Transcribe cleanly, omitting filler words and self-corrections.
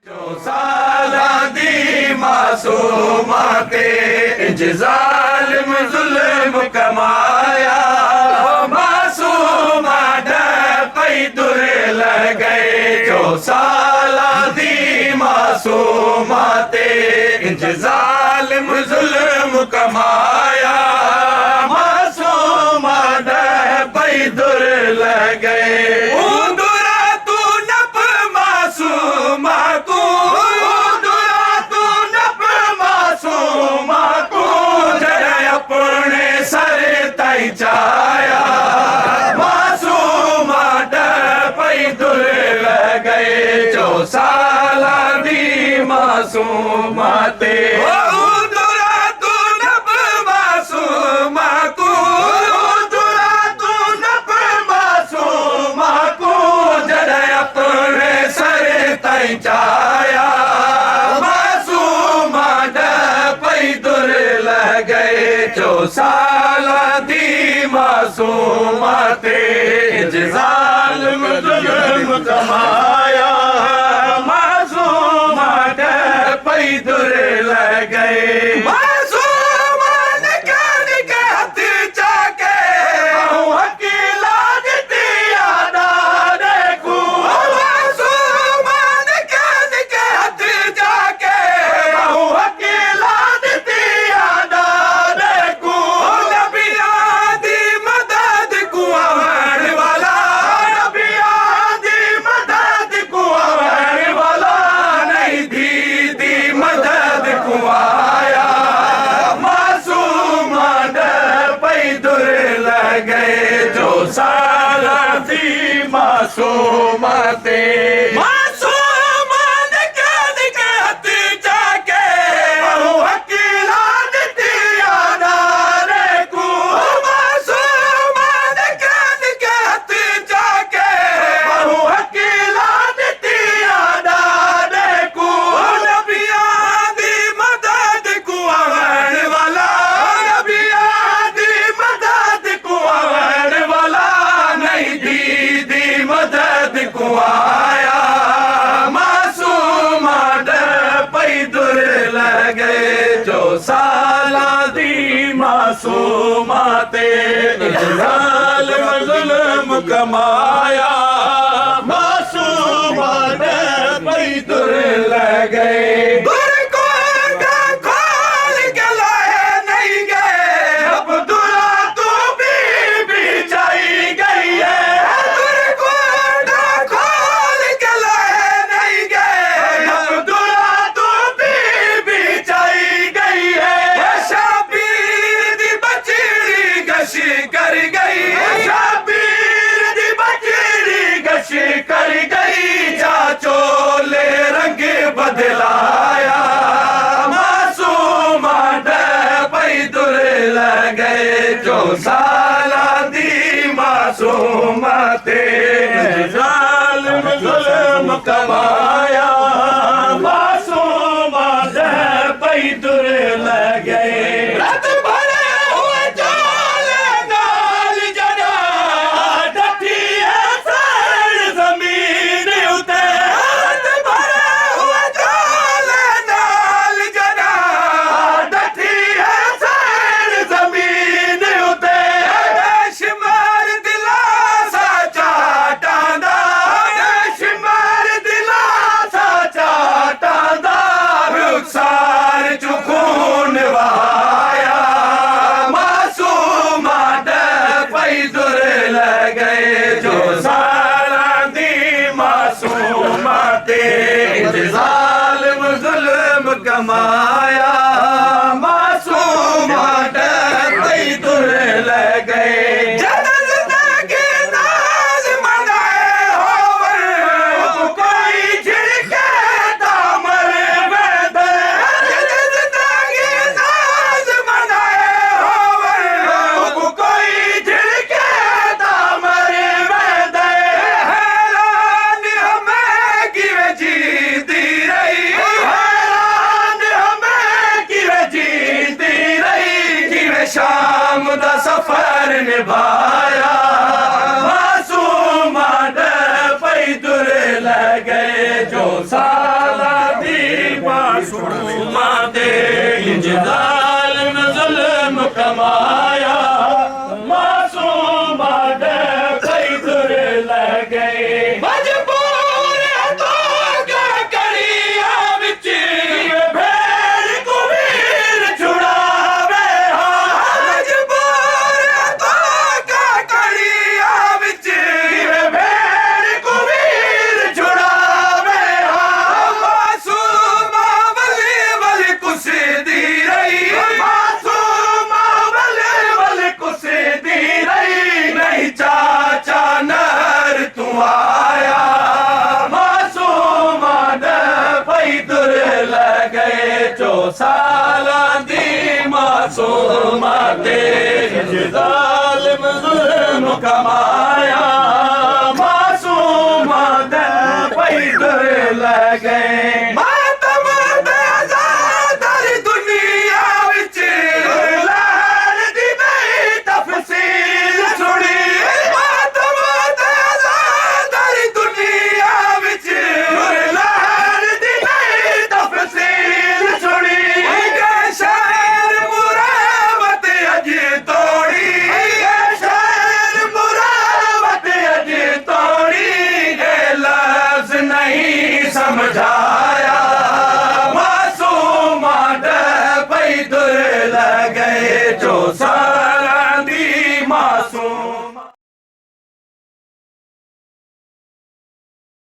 जो साला दी मासूमाते जालिम जुल्म कमाया मासूमा पई दुर लगे जो साला दी मासूमाते जालिम जुल्म कमाया मासूमा पई दुर लगे चाया मासूमा पई दुर लगे जो साला दी मासूमा ते चाया मासूमा पई दुर लगे जो साला दी मासूमाते जालिम जुल्म कमाया मासूमा पई दुर लगे साला दी मासूमाते आया मासूमा पई दुर लगे जो साला दी मासूमाते जालिम जुल्म कमाया मासूमा पई दुर लगे कर गई चाचोले रंग बदलाया मासूमा पई दुर लगे जो साला दी मासूमाते जालिम जुल्म कमाया मासूमा पई दुर लगे जालिम जुल्म कमाया मासूमा पई दुर लगे शाम दा सफर निभाया मासूमा पई दुर लगे जो साला ਗਏ ਮਜਬੂਰ ਤੋਂ ਕੜੀਆਂ ਵਿੱਚ ਭੇੜ ਕੁਬੀਰ ਛੁੜਾਵੇ ਮਜਬੂਰ ਤੋਂ ਕੜੀਆਂ ਵਿੱਚ ਭੇੜ ਕੁਬੀਰ ਛੁੜਾਵੇ ਮਾਸੂਮਾ ਵਲੀ ਵਲੀ ਕੁਸਦੀ ਰਹੀ ਮਾਸੂਮਾ ਵਲੀ ਵਲੀ ਕੁਸਦੀ ਰਹੀ ਨਹੀਂ ਚਾਚਾ ਨਰ ਤੂੰ ਆਇਆ ਮਾਸੂਮਾ ਦੇ ਪਈ ਤੁਰ ਲੈ ਗਏ 4 ਸਾਲਾਂ ਦੀ ਮਾਸੂਮਾ ਤੇ ਜ਼ਾਲਿਮ ਜ਼ੁਲਮ ਕਮਾਇਆ ਮਾਸੂਮਾ ਦੇ ਪਈ ਤੁਰ ਲੈ ਗਏ